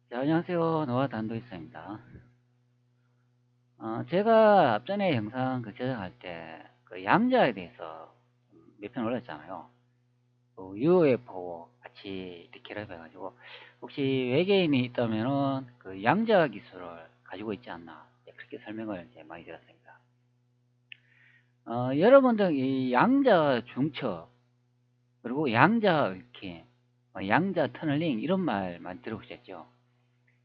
자, 안녕하세요. 노아 단도이사입니다. 제가 앞전에 영상 제작할 때 그 양자에 대해서 몇 편 올렸잖아요. 그 UFO 같이 이렇게 결합해가지고 혹시 외계인이 있다면은 그 양자 기술을 가지고 있지 않나, 그렇게 설명을 이제 많이 드렸습니다. 여러분들 이 양자 중첩 그리고 양자 얽힘, 양자 터널링 이런 말 많이 들어보셨죠?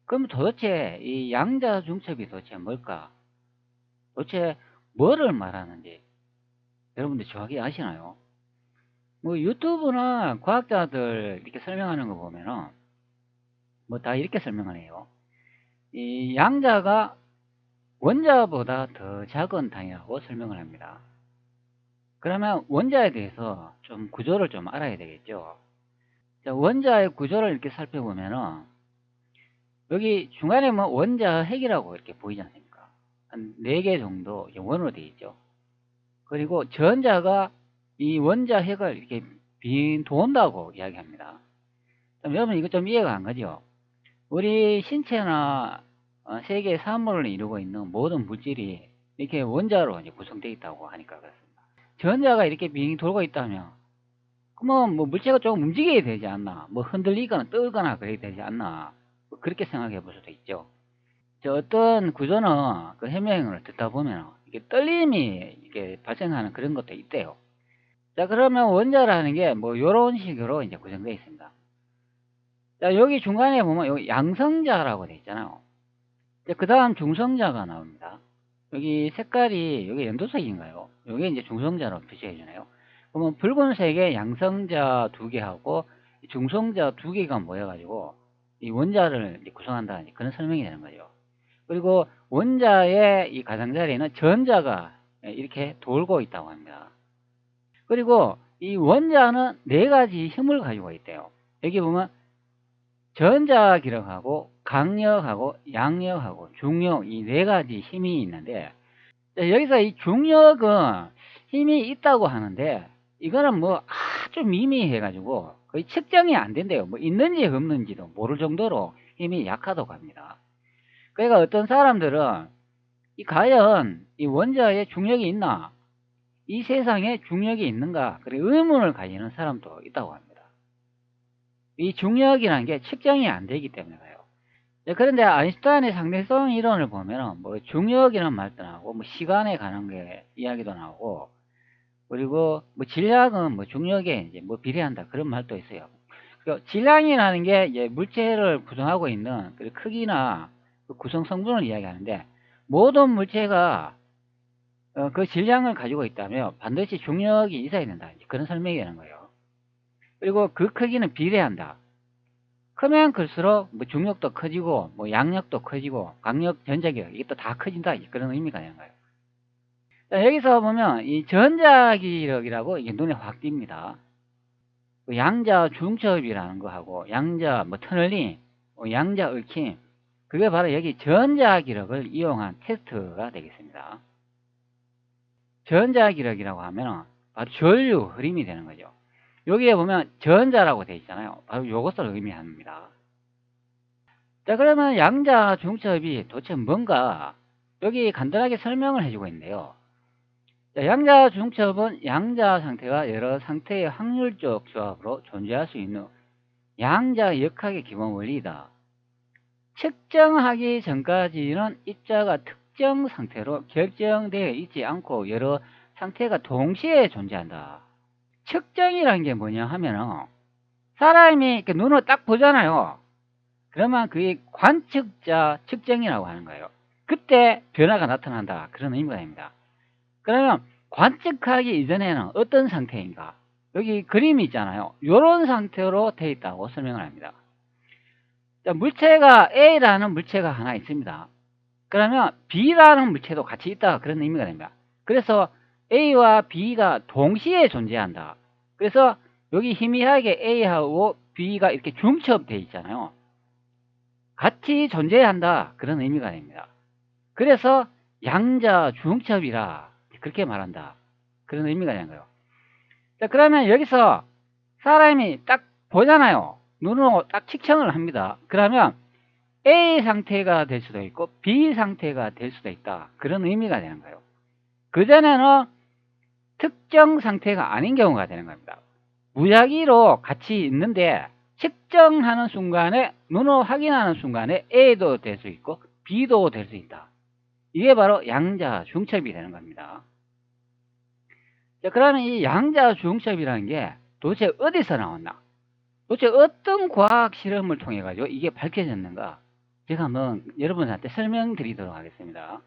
그럼 도대체 이 양자 중첩이 도대체 뭘까? 도대체 뭐를 말하는지 여러분들 정확히 아시나요? 뭐 유튜브나 과학자들 이렇게 설명하는 거 보면은 뭐 다 이렇게 설명하네요. 이 양자가 원자보다 더 작은 단위라고 설명을 합니다. 그러면 원자에 대해서 좀 구조를 좀 알아야 되겠죠. 자, 원자의 구조를 이렇게 살펴보면은 여기 중간에 뭐 원자 핵이라고 이렇게 보이지 않습니까? 한 4개 정도 원으로 되어 있죠. 그리고 전자가 이 원자 핵을 이렇게 빙 돈다고 이야기합니다. 여러분 이거 좀 이해가 안 가죠? 우리 신체나 세계의 산물을 이루고 있는 모든 물질이 이렇게 원자로 이제 구성되어 있다고 하니까 그렇습니다. 전자가 이렇게 빙 돌고 있다면 그러면 뭐 물체가 조금 움직여야 되지 않나, 뭐 흔들리거나 뜨거나 그래야 되지 않나, 뭐 그렇게 생각해 볼 수도 있죠. 저 어떤 구조는 그 해명을 듣다 보면 이게 떨림이 이게 발생하는 그런 것도 있대요. 자, 그러면 원자라는 게 뭐 요런 식으로 이제 구성되어 있습니다. 자, 여기 중간에 보면 여기 양성자라고 되어 있잖아요. 그 다음 중성자가 나옵니다. 여기 색깔이 여기 연두색인가요? 여기 이제 중성자로 표시해 주네요. 그러면 붉은색의 양성자 2개하고 중성자 2개가 모여가지고 이 원자를 이제 구성한다, 그런 설명이 되는 거죠. 그리고 원자의 이 가장자리는 전자가 이렇게 돌고 있다고 합니다. 그리고 이 원자는 4가지 힘을 가지고 있대요. 여기 보면 전자기력하고 강력하고 양력하고 중력, 이 4가지 힘이 있는데, 여기서 이 중력은 힘이 있다고 하는데 이거는 뭐 아주 미미해 가지고 거의 측정이 안 된대요. 뭐 있는지 없는지도 모를 정도로 힘이 약하다고 합니다. 그러니까 어떤 사람들은 이 과연 이 원자에 중력이 있나, 이 세상에 중력이 있는가, 그래 의문을 가지는 사람도 있다고 합니다. 이 중력이라는 게 측정이 안 되기 때문에 그래요. 그런데 아인슈타인의 상대성 이론을 보면 뭐 중력이라는 말도 나오고 뭐 시간에 관한 게 이야기도 나오고, 그리고 뭐 질량은 뭐 중력에 이제 뭐 비례한다, 그런 말도 있어요. 질량이라는 게 이제 물체를 구성하고 있는 그 크기나 그 구성 성분을 이야기하는데, 모든 물체가 그 질량을 가지고 있다면 반드시 중력이 있어야 된다, 그런 설명이 되는 거예요. 그리고 그 크기는 비례한다. 크면 클수록 뭐 중력도 커지고 뭐 양력도 커지고 강력, 전자기력 이게 또 다 커진다, 그런 의미가 되는 거예요. 자, 여기서 보면 이 전자기력이라고 이게 눈에 확 띕니다. 그 양자 중첩이라는 거하고 양자 뭐 터널링, 양자 얽힘, 그게 바로 여기 전자기력을 이용한 테스트가 되겠습니다. 전자기력이라고 하면 바로 전류 흐름이 되는 거죠. 여기에 보면 전자라고 되어 있잖아요. 바로 이것을 의미합니다. 자, 그러면 양자 중첩이 도대체 뭔가 여기 간단하게 설명을 해주고 있는데요. 자, 양자 중첩은 양자 상태가 여러 상태의 확률적 조합으로 존재할 수 있는 양자 역학의 기본 원리이다. 측정하기 전까지는 입자가 특정 상태로 결정되어 있지 않고 여러 상태가 동시에 존재한다. 측정이라는 게 뭐냐 하면은 사람이 이렇게 눈으로 딱 보잖아요. 그러면 그게 관측자 측정이라고 하는 거예요. 그때 변화가 나타난다, 그런 의미가 됩니다. 그러면 관측하기 이전에는 어떤 상태인가? 여기 그림이 있잖아요. 이런 상태로 되어 있다고 설명을 합니다. 자, 물체가 A라는 물체가 하나 있습니다. 그러면 B라는 물체도 같이 있다, 그런 의미가 됩니다. 그래서 A와 B가 동시에 존재한다. 그래서 여기 희미하게 A하고 B가 이렇게 중첩되어 있잖아요. 같이 존재한다, 그런 의미가 됩니다. 그래서 양자 중첩이라 그렇게 말한다, 그런 의미가 되는 거예요. 자, 그러면 여기서 사람이 딱 보잖아요. 눈으로 딱 측정을 합니다. 그러면 A 상태가 될 수도 있고 B 상태가 될 수도 있다. 그런 의미가 되는 거예요. 그전에는 특정 상태가 아닌 경우가 되는 겁니다. 무작위로 같이 있는데 측정하는 순간에, 눈으로 확인하는 순간에 A도 될 수 있고 B도 될 수 있다. 이게 바로 양자 중첩이 되는 겁니다. 자, 그러면 이 양자 중첩이라는 게 도대체 어디서 나왔나? 도대체 어떤 과학 실험을 통해 가지고 이게 밝혀졌는가? 제가 한번 여러분한테 설명드리도록 하겠습니다.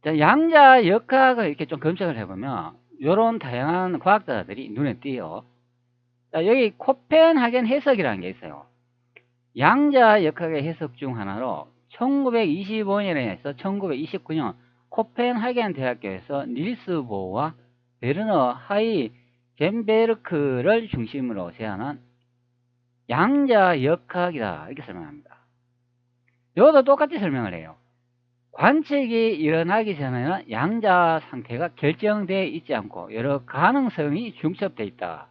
자, 양자 역학을 이렇게 좀 검색을 해보면 이런 다양한 과학자들이 눈에 띄어요. 자, 여기 코펜하겐 해석이라는 게 있어요. 양자 역학의 해석 중 하나로 1925년에서 1929년 코펜하겐 대학교에서 닐스 보어와 베르너 하이 젠베르크를 중심으로 제안한 양자 역학이다, 이렇게 설명합니다. 이것도 똑같이 설명을 해요. 관측이 일어나기 전에는 양자 상태가 결정되어 있지 않고 여러 가능성이 중첩되어 있다,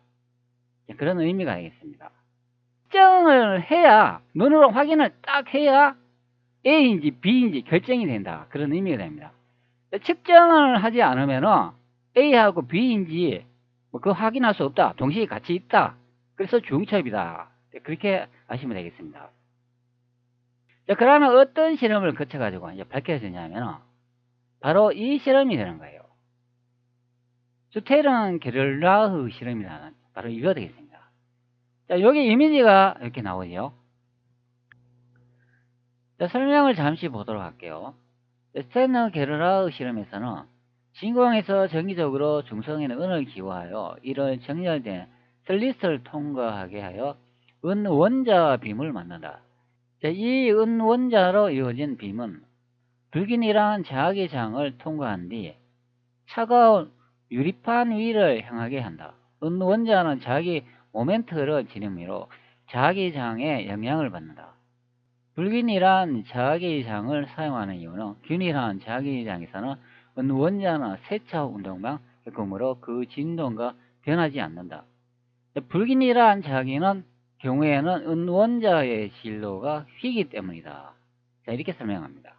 그런 의미가 되겠습니다. 측정을 해야, 눈으로 확인을 딱 해야 A인지 B인지 결정이 된다, 그런 의미가 됩니다. 측정을 하지 않으면 A하고 B인지 그 확인할 수 없다, 동시에 같이 있다, 그래서 중첩이다, 그렇게 아시면 되겠습니다. 자, 그러면 어떤 실험을 거쳐가지고 이제 밝혀지냐면 바로 이 실험이 되는 거예요. 슈테른 게를라흐 실험이라는, 바로 이거 되겠습니다. 자, 여기 이미지가 이렇게 나오죠. 자, 설명을 잠시 보도록 할게요. 슈테른 게를라흐 실험에서는 진공에서 정기적으로 중성에는 은을 기호하여 이를 정렬된 슬리스를 통과하게 하여 은 원자 빔을 만든다. 자, 이 은 원자로 이루어진 빔은 불균이란 자기 장을 통과한 뒤 차가운 유리판 위를 향하게 한다. 은 원자는 자기 모멘트를 지름으로 자기장에 영향을 받는다. 불균이란 자기장을 사용하는 이유는 균일한 자기장에서는 은 원자는 세차 운동만 겪으므로 그 진동과 변하지 않는다. 불균이란 자기는 경우에는 은 원자의 진로가 휘기 때문이다. 자, 이렇게 설명합니다.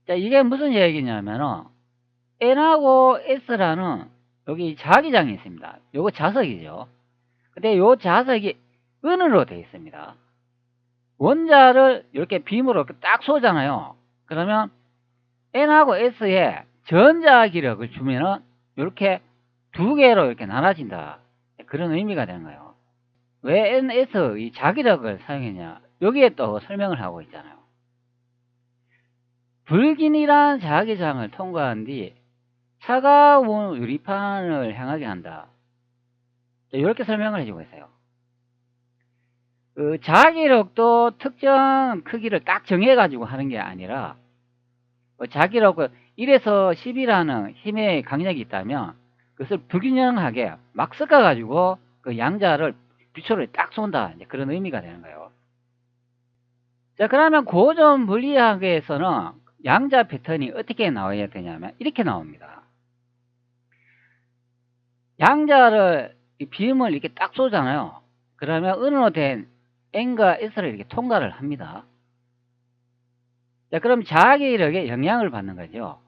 자, 이게 무슨 얘기냐면은 N하고 S라는 여기 자기장이 있습니다. 요거 자석이죠. 근데 요 자석이 은으로 되어 있습니다. 원자를 이렇게 빔으로 딱 쏘잖아요. 그러면 N하고 S에 전자기력을 주면은 이렇게 두 개로 이렇게 나눠진다, 그런 의미가 되는 거예요. 왜 NS 이 자기력을 사용했냐? 여기에 또 설명을 하고 있잖아요. 불균이란 자기장을 통과한 뒤 차가운 유리판을 향하게 한다, 이렇게 설명을 해주고 있어요. 그 자기력도 특정 크기를 딱 정해가지고 하는 게 아니라, 자기력 1에서 10이라는 힘의 강력이 있다면 그것을 불균형하게 막 섞어가지고 그 양자를 빛으로 딱 쏜다, 그런 의미가 되는 거예요. 자, 그러면 고전 물리학에서는 양자 패턴이 어떻게 나와야 되냐면 이렇게 나옵니다. 양자를, 빔을 이렇게 딱 쏘잖아요. 그러면 은으로 된 N과 S를 이렇게 통과를 합니다. 자, 그럼 자기력에 영향을 받는 거죠.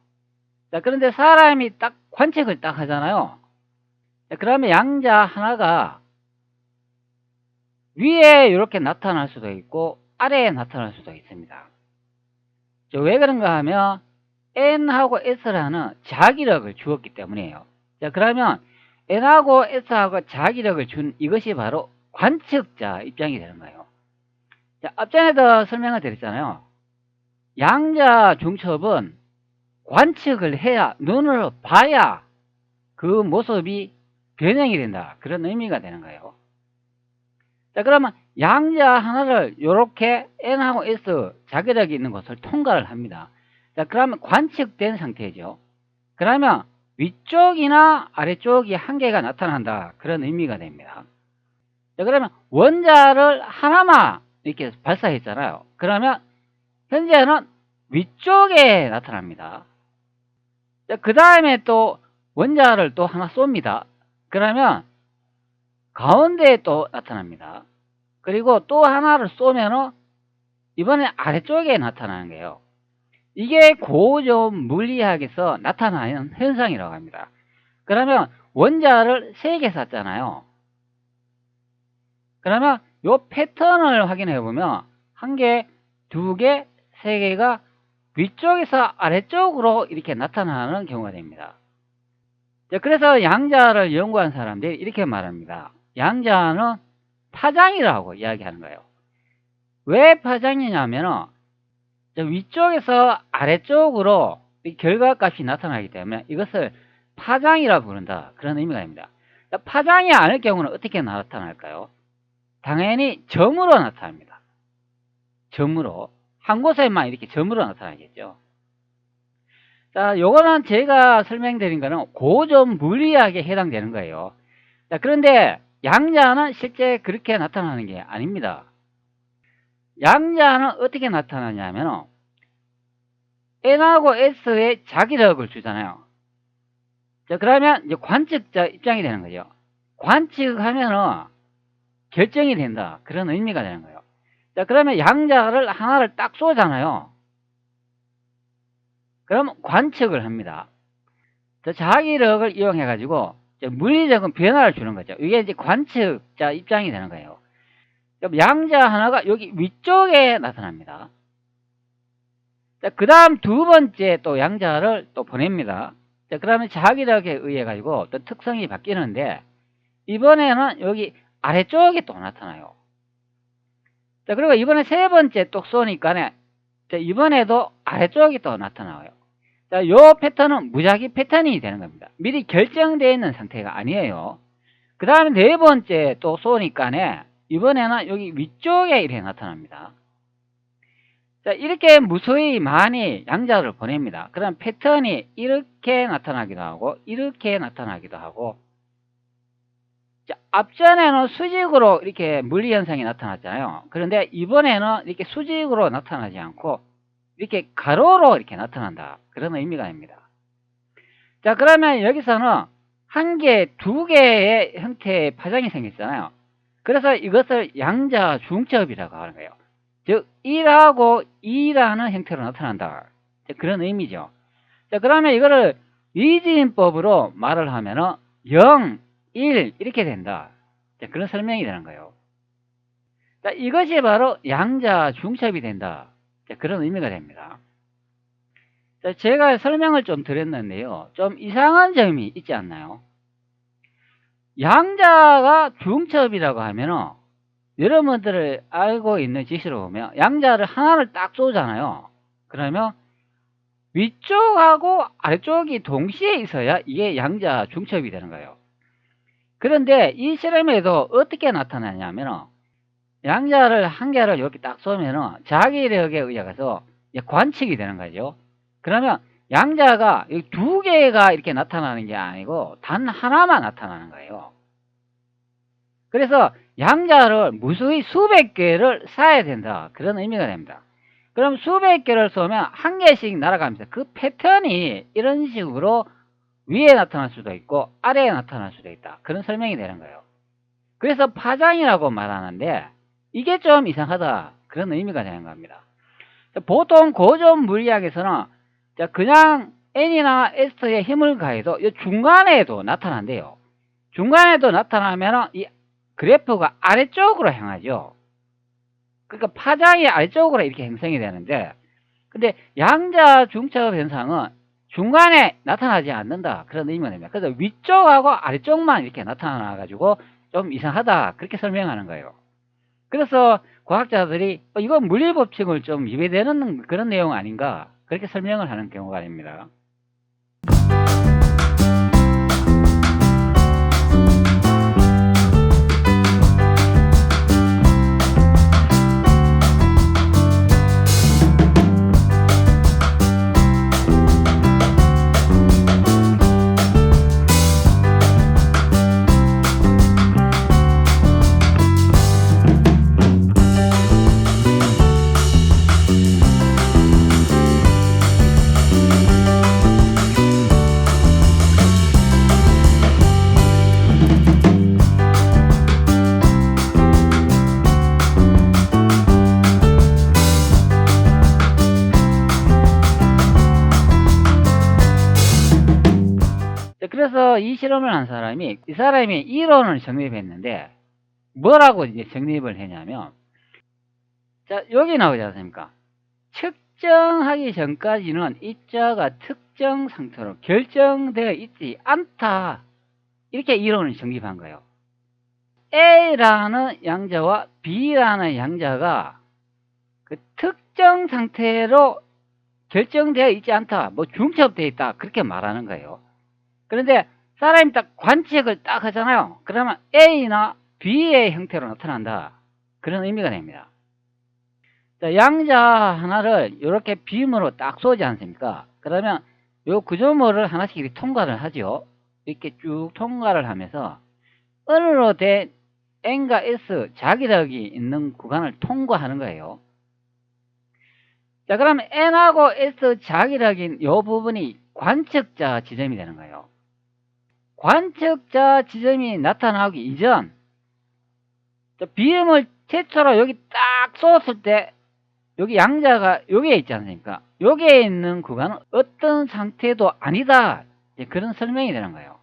자, 그런데 사람이 딱 관측을 딱 하잖아요. 자, 그러면 양자 하나가 위에 이렇게 나타날 수도 있고 아래에 나타날 수도 있습니다. 자, 왜 그런가 하면 N하고 S라는 자기력을 주었기 때문이에요. 자, 그러면 N하고 S하고 자기력을 준 이것이 바로 관측자 입장이 되는 거예요. 자, 앞전에도 설명을 드렸잖아요. 양자 중첩은 관측을 해야, 눈으로 봐야 그 모습이 변형이 된다, 그런 의미가 되는 거예요. 자, 그러면 양자 하나를 이렇게 N하고 S 자기력이 있는 곳을 통과를 합니다. 자, 그러면 관측된 상태죠. 그러면 위쪽이나 아래쪽이 한계가 나타난다, 그런 의미가 됩니다. 자, 그러면 원자를 하나만 이렇게 발사했잖아요. 그러면 현재는 위쪽에 나타납니다. 자, 그 다음에 또 원자를 또 하나 쏩니다. 그러면 가운데에 또 나타납니다. 그리고 또 하나를 쏘면은 이번엔 아래쪽에 나타나는 거예요. 이게 고점 물리학에서 나타나는 현상이라고 합니다. 그러면 원자를 3개 쐈잖아요. 그러면 요 패턴을 확인해 보면 1개, 2개, 3개가 위쪽에서 아래쪽으로 이렇게 나타나는 경우가 됩니다. 그래서 양자를 연구한 사람들이 이렇게 말합니다. 양자는 파장이라고 이야기하는 거예요. 왜 파장이냐면은 위쪽에서 아래쪽으로 결과값이 나타나기 때문에 이것을 파장이라고 부른다. 그런 의미가 됩니다. 파장이 아닐 경우는 어떻게 나타날까요? 당연히 점으로 나타납니다. 점으로. 한 곳에만 이렇게 점으로 나타나겠죠. 자, 요거는 제가 설명드린 거는 고점 물리학에 해당되는 거예요. 자, 그런데 양자는 실제 그렇게 나타나는 게 아닙니다. 양자는 어떻게 나타나냐면 N하고 S에 자기력을 주잖아요. 자, 그러면 이제 관측자 입장이 되는 거죠. 관측하면은 결정이 된다. 그런 의미가 되는 거예요. 자, 그러면 양자를 하나를 딱 쏘잖아요. 그럼 관측을 합니다. 자, 자기력을 이용해 가지고 물리적인 변화를 주는 거죠. 이게 이제 관측자 입장이 되는 거예요. 그럼 양자 하나가 여기 위쪽에 나타납니다. 자, 그 다음 2번째 또 양자를 또 보냅니다. 자, 그러면 자기력에 의해 가지고 또 특성이 바뀌는데 이번에는 여기 아래쪽에 또 나타나요. 자, 그리고 이번에 3번째 또 쏘니까 이번에도 아래쪽에 또 나타나요. 자, 요 패턴은 무작위 패턴이 되는 겁니다. 미리 결정되어 있는 상태가 아니에요. 그 다음에 4번째 또 쏘니까 이번에는 여기 위쪽에 이렇게 나타납니다. 자, 이렇게 무수히 많이 양자를 보냅니다. 그럼 패턴이 이렇게 나타나기도 하고 이렇게 나타나기도 하고, 자, 앞전에는 수직으로 이렇게 물리현상이 나타났잖아요. 그런데 이번에는 이렇게 수직으로 나타나지 않고 이렇게 가로로 이렇게 나타난다. 그런 의미가 됩니다. 자, 그러면 여기서는 1개, 2개의 형태의 파장이 생겼잖아요. 그래서 이것을 양자 중첩이라고 하는 거예요. 즉 1하고 2라는 형태로 나타난다. 그런 의미죠. 자, 그러면 이거를 이지인법으로 말을 하면은 0, 1 이렇게 된다. 자, 그런 설명이 되는 거예요. 자, 이것이 바로 양자 중첩이 된다. 자, 그런 의미가 됩니다. 자, 제가 설명을 좀 드렸는데요. 좀 이상한 점이 있지 않나요? 양자가 중첩이라고 하면은 여러분들을 알고 있는 지시로 보면 양자를 하나를 딱 쏘잖아요. 그러면 위쪽하고 아래쪽이 동시에 있어야 이게 양자 중첩이 되는 거예요. 그런데 이 실험에도 어떻게 나타나냐면 양자를 1개를 이렇게 딱 쏘면은 자기력에 의해서 관측이 되는 거죠. 그러면 양자가 2개가 이렇게 나타나는 게 아니고 단 하나만 나타나는 거예요. 그래서 양자를 무수히 수백 개를 쏴야 된다. 그런 의미가 됩니다. 그럼 수백 개를 쏘면 1개씩 날아가면서 그 패턴이 이런 식으로 위에 나타날 수도 있고 아래에 나타날 수도 있다. 그런 설명이 되는 거예요. 그래서 파장이라고 말하는데 이게 좀 이상하다. 그런 의미가 되는 겁니다. 보통 고점 물리학에서는 그냥 N이나 S에 힘을 가해도 중간에도 나타난대요. 중간에도 나타나면 이 그래프가 아래쪽으로 향하죠. 그러니까 파장이 아래쪽으로 이렇게 형성이 되는데, 근데 양자 중첩 현상은 중간에 나타나지 않는다. 그런 의미가 됩니다. 그래서 위쪽하고 아래쪽만 이렇게 나타나 가지고 좀 이상하다. 그렇게 설명하는 거예요. 그래서 과학자들이 이건 물리 법칙을 좀 위배되는 그런 내용 아닌가, 그렇게 설명을 하는 경우가 됩니다. 그래서 이 실험을 한 사람이, 이 사람이 이론을 정립했는데, 뭐라고 이제 정립을 했냐면, 자, 여기 나오지 않습니까? 측정하기 전까지는 입자가 특정 상태로 결정되어 있지 않다. 이렇게 이론을 정립한 거예요. A라는 양자와 B라는 양자가 그 특정 상태로 결정되어 있지 않다. 뭐 중첩되어 있다. 그렇게 말하는 거예요. 그런데 사람이 딱 관측을 딱 하잖아요. 그러면 A나 B의 형태로 나타난다. 그런 의미가 됩니다. 자, 양자 하나를 이렇게 빔으로 딱 쏘지 않습니까? 그러면 요 구조물을 하나씩 이렇게 통과를 하죠. 이렇게 쭉 통과를 하면서 N으로 된 N과 S 자기력이 있는 구간을 통과하는 거예요. 자, 그러면 N하고 S 자기력인 요 부분이 관측자 지점이 되는 거예요. 관측자 지점이 나타나기 이전, 비음을 최초로 여기 딱 쏘았을 때 여기 양자가 여기에 있지 않습니까? 여기에 있는 구간은 어떤 상태도 아니다. 이제 그런 설명이 되는 거예요.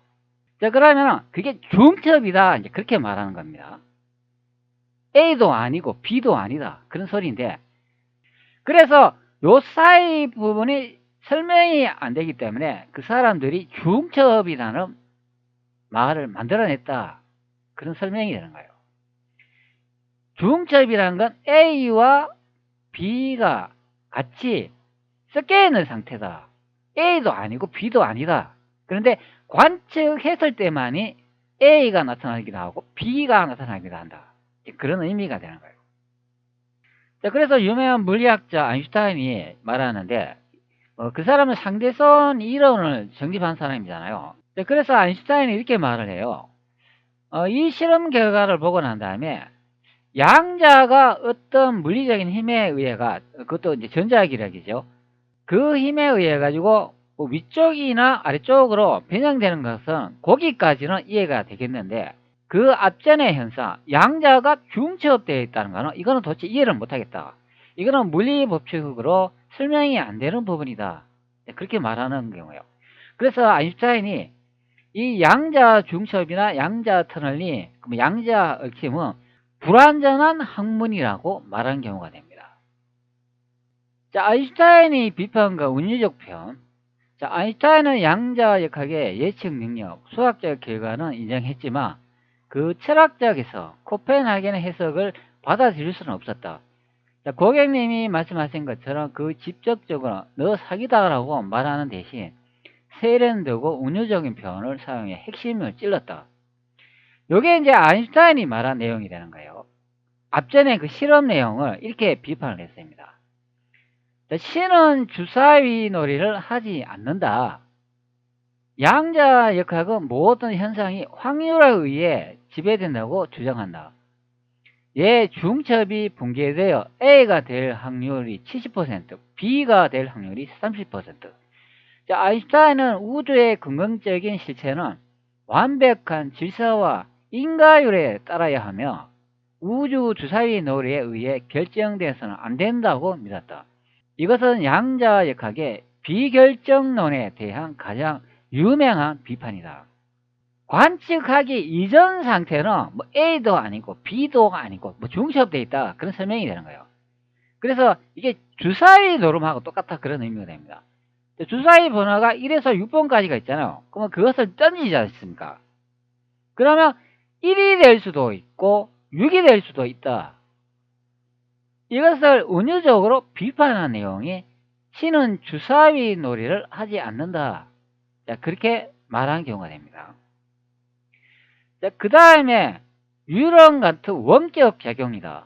자, 그러면 그게 중첩이다. 이제 그렇게 말하는 겁니다. A도 아니고 B도 아니다. 그런 소리인데, 그래서 요 사이 부분이 설명이 안 되기 때문에 그 사람들이 중첩이라는 말을 만들어냈다. 그런 설명이 되는 거예요. 중첩이라는 건 A와 B가 같이 섞여 있는 상태다. A도 아니고 B도 아니다. 그런데 관측했을 때만이 A가 나타나기도 하고 B가 나타나기도 한다. 그런 의미가 되는 거예요. 자, 그래서 유명한 물리학자 아인슈타인이 말하는데, 그 사람은 상대성 이론을 정립한 사람이잖아요. 자, 그래서 아인슈타인이 이렇게 말을 해요. 이 실험 결과를 보고 난 다음에 양자가 어떤 물리적인 힘에 의해가, 그것도 이제 전자기력이죠. 그 힘에 의해 가지고 위쪽이나 아래쪽으로 변형되는 것은 거기까지는 이해가 되겠는데, 그 앞전의 현상, 양자가 중첩되어 있다는 거는 이거는 도대체 이해를 못하겠다. 이거는 물리 법칙으로 설명이 안 되는 부분이다. 그렇게 말하는 경우예요. 그래서 아인슈타인이 이 양자 중첩이나 양자 터널이, 양자 얽힘은 불완전한 학문이라고 말하는 경우가 됩니다. 자, 아인슈타인이 비판과 운유적 편. 자, 아인슈타인은 양자역학의 예측 능력, 수학적 결과는 인정했지만 그 철학적 해석, 코펜하겐의 해석을 받아들일 수는 없었다. 자, 고객님이 말씀하신 것처럼 그 직접적으로 너 사기다라고 말하는 대신 세련되고 운유적인 표현을 사용해 핵심을 찔렀다. 요게 이제 아인슈타인이 말한 내용이 되는 거예요. 앞전에 그 실험 내용을 이렇게 비판을 했습니다. 신은 주사위 놀이를 하지 않는다. 양자역학은 모든 현상이 확률에 의해 지배된다고 주장한다. 중첩이 붕괴되어 A가 될 확률이 70%, B가 될 확률이 30%. 자, 아인슈타인은 우주의 긍정적인 실체는 완벽한 질서와 인과율에 따라야 하며 우주 주사위 놀이에 의해 결정돼서는 안 된다고 믿었다. 이것은 양자역학의 비결정론에 대한 가장 유명한 비판이다. 관측하기 이전 상태는 뭐 A도 아니고 B도 아니고 뭐 중첩되어 있다. 그런 설명이 되는 거예요. 그래서 이게 주사위 노름하고 똑같다. 그런 의미가 됩니다. 주사위 번호가 1에서 6번까지가 있잖아요. 그러면 그것을 던지지 않습니까? 그러면 1이 될 수도 있고 6이 될 수도 있다. 이것을 은유적으로 비판한 내용이 신은 주사위 놀이를 하지 않는다. 자, 그렇게 말하는 경우가 됩니다. 그 다음에 유령 같은 원격 작용이다.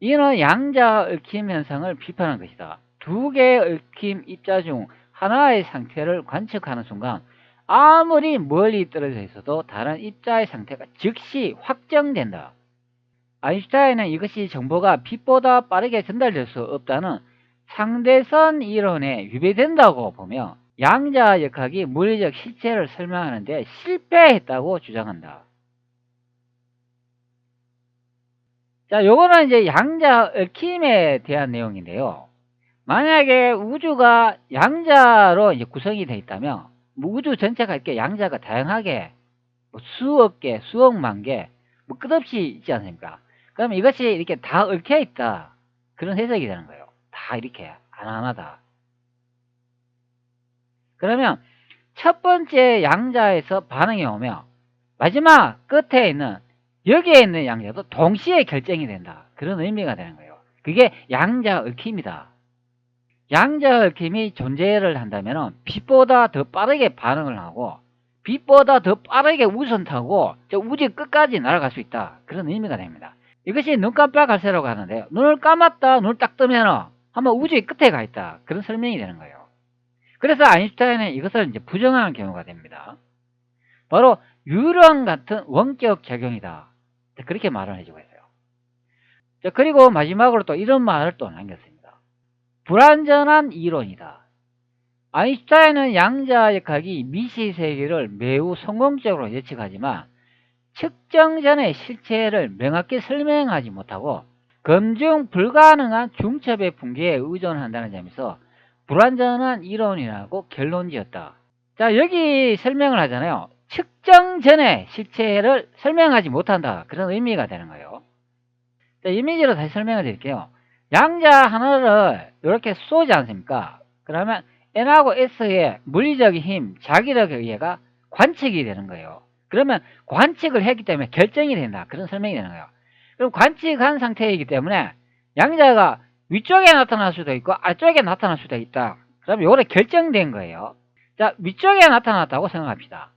이는 양자 얽힘 현상을 비판한 것이다. 두 개의 얽힘 입자 중 하나의 상태를 관측하는 순간 아무리 멀리 떨어져 있어도 다른 입자의 상태가 즉시 확정된다. 아인슈타인은 이것이 정보가 빛보다 빠르게 전달될 수 없다는 상대선 이론에 위배된다고 보며 양자역학이 물리적 실체를 설명하는 데 실패했다고 주장한다. 자, 요거는 이제 양자 얽힘에 대한 내용인데요. 만약에 우주가 양자로 이제 구성이 되어 있다면 뭐 우주 전체가 이렇게 양자가 다양하게 뭐 수억 개, 수억만 개, 뭐 끝없이 있지 않습니까? 그러면 이것이 이렇게 다 얽혀 있다. 그런 해석이 되는 거예요. 다 이렇게 하나하나다. 그러면 첫 번째 양자에서 반응이 오면 마지막 끝에 있는 여기에 있는 양자도 동시에 결정이 된다. 그런 의미가 되는 거예요. 그게 양자 얽힘이다. 양자 얽힘이 존재를 한다면 빛보다 더 빠르게 반응을 하고 빛보다 더 빠르게 우선 타고 저 우주 끝까지 날아갈 수 있다. 그런 의미가 됩니다. 이것이 눈 깜빡할 새라고 하는데요. 눈을 감았다 눈을 딱 뜨면 한번 우주의 끝에 가 있다. 그런 설명이 되는 거예요. 그래서 아인슈타인은 이것을 이제 부정하는 경우가 됩니다. 바로 유령 같은 원격 작용이다. 그렇게 말을 해주고 있어요. 자, 그리고 마지막으로 또 이런 말을 또 남겼습니다. 불완전한 이론이다. 아인슈타인은 양자역학이 미시 세계를 매우 성공적으로 예측하지만 측정 전의 실체를 명확히 설명하지 못하고 검증 불가능한 중첩의 붕괴에 의존한다는 점에서 불완전한 이론이라고 결론지었다. 자, 여기 설명을 하잖아요. 측정 전의 실체를 설명하지 못한다. 그런 의미가 되는 거예요. 자, 이미지로 다시 설명을 드릴게요. 양자 하나를 이렇게 쏘지 않습니까? 그러면 N하고 S의 물리적인 힘, 자기력에 의해가 관측이 되는 거예요. 그러면 관측을 했기 때문에 결정이 된다. 그런 설명이 되는 거예요. 그럼 관측한 상태이기 때문에 양자가 위쪽에 나타날 수도 있고 아래쪽에 나타날 수도 있다. 그러면 요거는 결정된 거예요. 자, 위쪽에 나타났다고 생각합시다.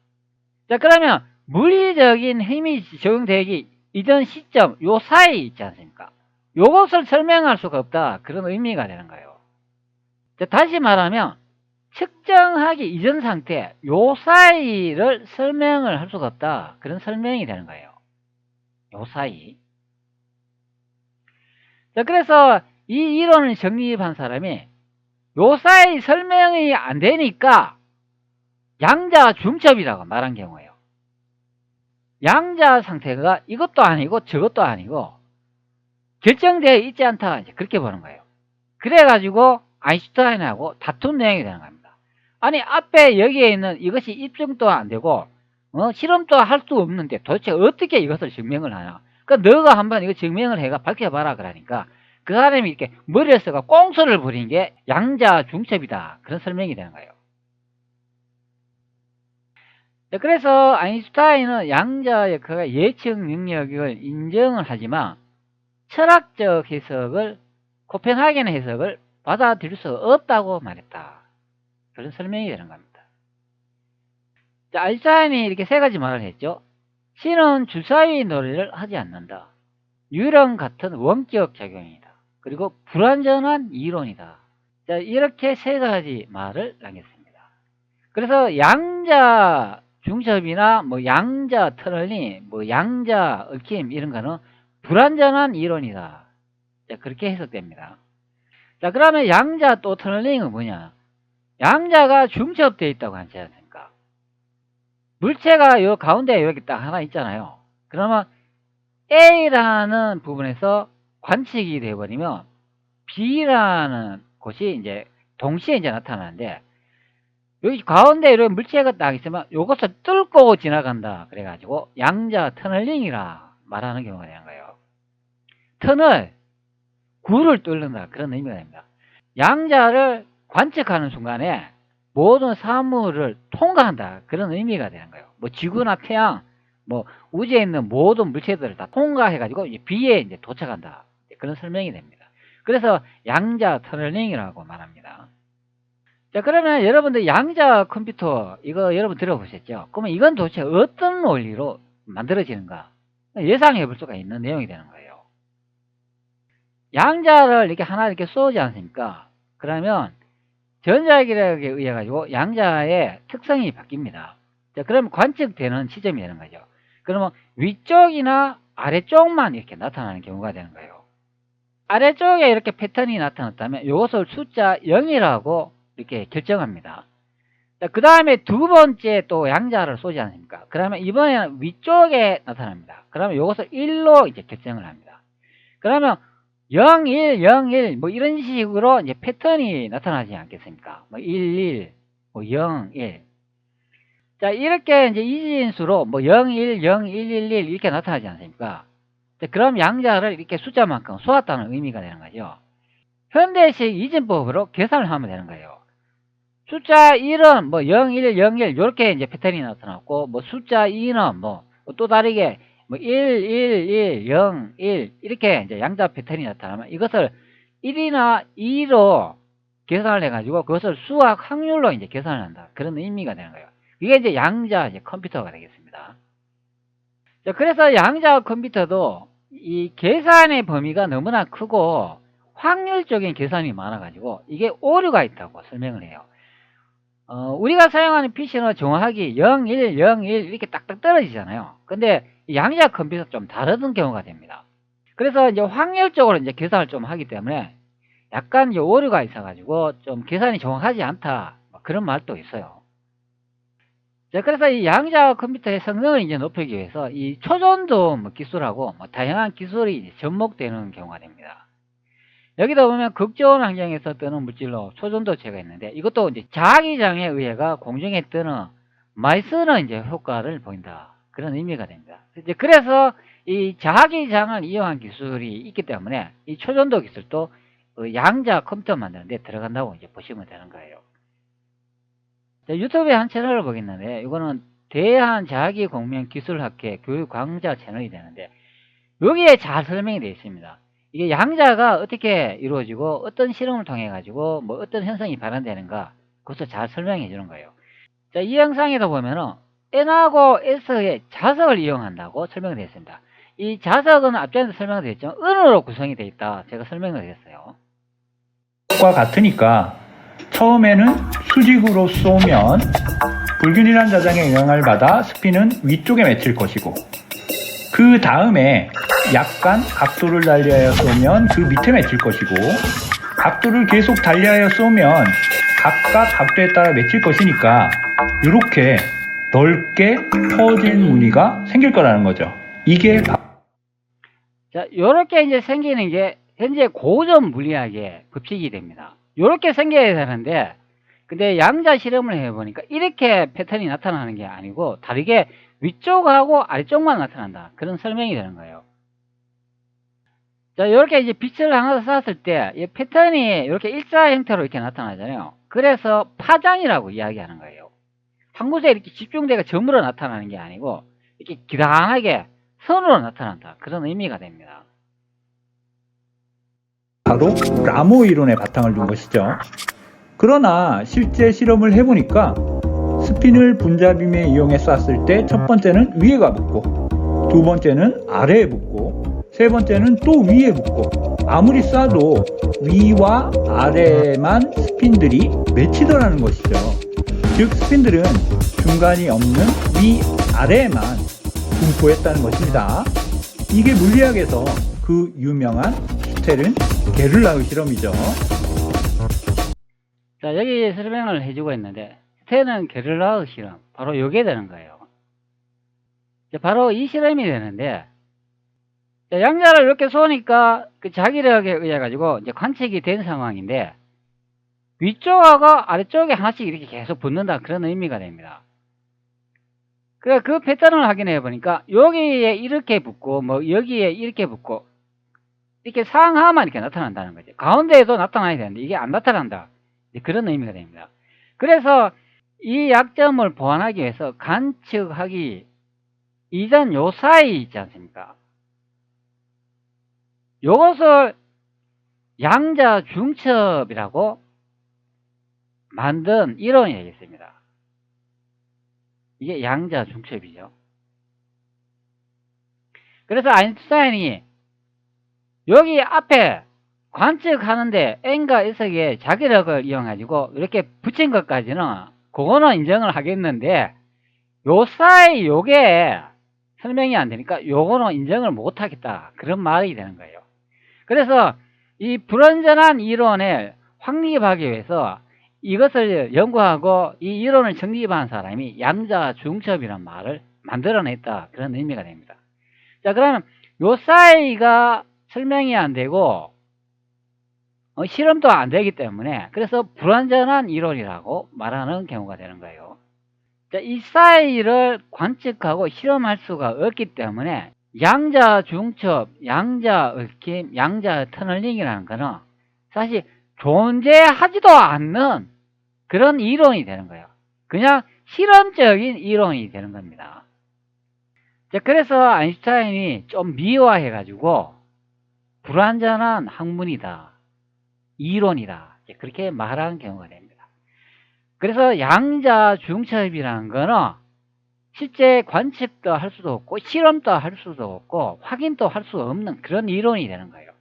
자, 그러면 물리적인 힘이 적용되기 이전 시점 요 사이 있지 않습니까? 요것을 설명할 수가 없다. 그런 의미가 되는 거예요. 자, 다시 말하면 측정하기 이전 상태 요 사이를 설명을 할 수가 없다. 그런 설명이 되는 거예요. 요 사이. 자, 그래서 이 이론을 정립한 사람이 요 사이 설명이 안 되니까 양자 중첩이라고 말한 경우예요. 양자 상태가 이것도 아니고 저것도 아니고 결정되어 있지 않다. 이제 그렇게 보는 거예요. 그래가지고 아인슈타인하고 다툰 내용이 되는 겁니다. 아니 앞에 여기에 있는 이것이 입증도 안 되고 실험도 할 수 없는데 도대체 어떻게 이것을 증명을 하냐. 그러니까 너가 한번 이거 증명을 해가 밝혀봐라 그러니까 그 사람이 이렇게 머리에 써가 꽁소를 부린 게 양자 중첩이다. 그런 설명이 되는 거예요. 그래서 아인슈타인은 양자역학의 예측 능력을 인정을 하지만 철학적 해석을 코펜하겐 해석을 받아들일 수 없다고 말했다. 그런 설명이 되는 겁니다. 자, 아인슈타인이 이렇게 세 가지 말을 했죠. 신은 주사위 놀이를 하지 않는다. 유령 같은 원격 작용이다. 그리고 불완전한 이론이다. 자, 이렇게 세 가지 말을 남겼습니다. 그래서 양자 중첩이나 뭐 양자 터널링, 뭐 양자 얽힘 이런 거는 불완전한 이론이다. 자, 그렇게 해석됩니다. 자, 그러면 양자 또 터널링은 뭐냐? 양자가 중첩되어 있다고 하지 않습니까? 물체가 요 가운데 이렇게 딱 하나 있잖아요. 그러면 A라는 부분에서 관측이 되어버리면 B라는 곳이 이제 동시에 이제 나타나는데 여기 가운데 이런 물체가 딱 있으면 요것을 뚫고 지나간다. 그래가지고 양자 터널링이라 말하는 경우가 되는 거예요. 터널, 굴을 뚫는다. 그런 의미가 됩니다. 양자를 관측하는 순간에 모든 사물을 통과한다. 그런 의미가 되는 거예요. 뭐 지구나 태양, 뭐 우주에 있는 모든 물체들을 다 통과해가지고 B에 이제 도착한다. 그런 설명이 됩니다. 그래서 양자 터널링이라고 말합니다. 자, 그러면 여러분들 양자 컴퓨터 이거 여러분 들어보셨죠? 그러면 이건 도대체 어떤 원리로 만들어지는가? 예상해 볼 수가 있는 내용이 되는 거예요. 양자를 이렇게 하나 이렇게 쏘지 않습니까? 그러면 전자기력에 의해 가지고 양자의 특성이 바뀝니다. 자, 그러면 관측되는 시점이 되는 거죠. 그러면 위쪽이나 아래쪽만 이렇게 나타나는 경우가 되는 거예요. 아래쪽에 이렇게 패턴이 나타났다면 이것을 숫자 0이라고 이렇게 결정합니다. 그 다음에 두 번째 또 양자를 쏘지 않습니까? 그러면 이번에는 위쪽에 나타납니다. 그러면 이것을 1로 이제 결정을 합니다. 그러면 0, 1, 0, 1, 뭐 이런 식으로 이제 패턴이 나타나지 않겠습니까? 뭐 1, 1, 뭐 0, 1. 자, 이렇게 이제 이진수로 뭐 0, 1, 0, 1, 1, 1 이렇게 나타나지 않습니까? 자, 그럼 양자를 이렇게 숫자만큼 쏘았다는 의미가 되는 거죠. 현대식 이진법으로 계산을 하면 되는 거예요. 숫자 1은 뭐 0, 1, 0, 1 이렇게 이제 패턴이 나타났고, 뭐 숫자 2는 뭐 또 다르게 뭐 1, 1, 1, 0, 1 이렇게 이제 양자 패턴이 나타나면 이것을 1이나 2로 계산을 해가지고 그것을 수학 확률로 이제 계산을 한다. 그런 의미가 되는 거예요. 이게 이제 양자 이제 컴퓨터가 되겠습니다. 자, 그래서 양자 컴퓨터도 이 계산의 범위가 너무나 크고 확률적인 계산이 많아가지고 이게 오류가 있다고 설명을 해요. 우리가 사용하는 PC는 정확하게 0, 1, 0, 1 이렇게 딱딱 떨어지잖아요. 근데 양자 컴퓨터 좀 다른 경우가 됩니다. 그래서 이제 확률적으로 이제 계산을 좀 하기 때문에 약간 이제 오류가 있어가지고 좀 계산이 정확하지 않다. 그런 말도 있어요. 자, 그래서 이 양자 컴퓨터의 성능을 이제 높이기 위해서 이 초전도 기술하고 다양한 기술이 이제 접목되는 경우가 됩니다. 여기다 보면 극저온 환경에서 뜨는 물질로 초전도체가 있는데 이것도 이제 자기장에 의해가 공중에 뜨는 많이 쓰는 이제 효과를 보인다. 그런 의미가 됩니다. 이제 그래서 이 자기장을 이용한 기술이 있기 때문에 이 초전도 기술도 양자 컴퓨터 만드는 데 들어간다고 이제 보시면 되는 거예요. 자, 유튜브에 한 채널을 보겠는데 이거는 대한자기공명기술학회 교육 강좌 채널이 되는데 여기에 잘 설명이 되어 있습니다. 이게 양자가 어떻게 이루어지고 어떤 실험을 통해 가지고 뭐 어떤 현상이 발현되는가 그것을 잘 설명해 주는 거예요. 자, 이 영상에도 보면은 N하고 S의 자석을 이용한다고 설명이 되어 있습니다. 이 자석은 앞전에도 설명드렸죠. 은으로 구성이 되어 있다. 제가 설명을 드렸어요. 과 같으니까 처음에는 수직으로 쏘면 불균일한 자장의 영향을 받아 스핀은 위쪽에 맺힐 것이고 그 다음에 약간 각도를 달리하여 쏘면 그 밑에 맺힐 것이고 각도를 계속 달리하여 쏘면 각각 각도에 따라 맺힐 것이니까 이렇게 넓게 퍼진 무늬가 생길 거라는 거죠. 이게 자, 요렇게 이제 생기는 게 현재 고전 물리학의 법칙이 됩니다. 요렇게 생겨야 되는데 근데 양자 실험을 해보니까 이렇게 패턴이 나타나는 게 아니고 다르게 위쪽하고 아래쪽만 나타난다. 그런 설명이 되는 거예요. 자, 이렇게 이제 빛을 하나 쐈을 때 이 패턴이 이렇게 일자 형태로 이렇게 나타나잖아요. 그래서 파장이라고 이야기하는 거예요. 한 곳에 이렇게 집중되게 점으로 나타나는 게 아니고 이렇게 기다하게 선으로 나타난다. 그런 의미가 됩니다. 바로 라모 이론의 바탕을 둔 것이죠. 그러나 실제 실험을 해보니까 스핀을 분자빔에 이용해 쐈을 때 첫 번째는 위에가 붙고 두 번째는 아래에 붙고 세 번째는 또 위에 붙고 아무리 쏴도 위와 아래에만 스핀들이 맺히더라는 것이죠. 즉 스핀들은 중간이 없는 위아래에만 분포했다는 것입니다. 이게 물리학에서 그 유명한 슈테른 게를라흐 실험이죠. 자, 여기 설명을 해주고 있는데 스테른 게를라흐 실험 바로 요게 되는 거예요. 자, 바로 이 실험이 되는데 자, 양자를 이렇게 쏘니까 그 자기력에 의해 가지고 이제 관측이 된 상황인데 위쪽하고 아래쪽에 하나씩 이렇게 계속 붙는다 그런 의미가 됩니다. 그 패턴을 확인해 보니까 여기에 이렇게 붙고 뭐 여기에 이렇게 붙고 이렇게 상하만 이렇게 나타난다는 거죠. 가운데에도 나타나야 되는데 이게 안 나타난다. 그런 의미가 됩니다. 그래서 이 약점을 보완하기 위해서 관측하기 이전 요 사이 있지 않습니까? 요것을 양자 중첩이라고 만든 이론이 되겠습니다. 이게 양자 중첩이죠. 그래서 아인슈타인이 여기 앞에 관측하는데 N과 S의 자기력을 이용해가지고 이렇게 붙인 것까지는 그거는 인정을 하겠는데 요 사이 요게 설명이 안 되니까 요거는 인정을 못 하겠다. 그런 말이 되는 거예요. 그래서 이 불완전한 이론을 확립하기 위해서 이것을 연구하고 이 이론을 정립한 사람이 양자 중첩이라는 말을 만들어냈다. 그런 의미가 됩니다. 자, 그러면 요 사이가 설명이 안 되고 실험도 안 되기 때문에 그래서 불완전한 이론이라고 말하는 경우가 되는 거예요. 자, 이 사이를 관측하고 실험할 수가 없기 때문에 양자 중첩, 양자 얽힘, 양자 터널링이라는 거는 사실 존재하지도 않는 그런 이론이 되는 거예요. 그냥 실험적인 이론이 되는 겁니다. 자, 그래서 아인슈타인이 좀 미화해 가지고 불완전한 학문이다, 이론이다, 그렇게 말하는 경우가 됩니다. 그래서 양자 중첩이라는 거는 실제 관측도 할 수도 없고 실험도 할 수도 없고 확인도 할 수 없는 그런 이론이 되는 거예요.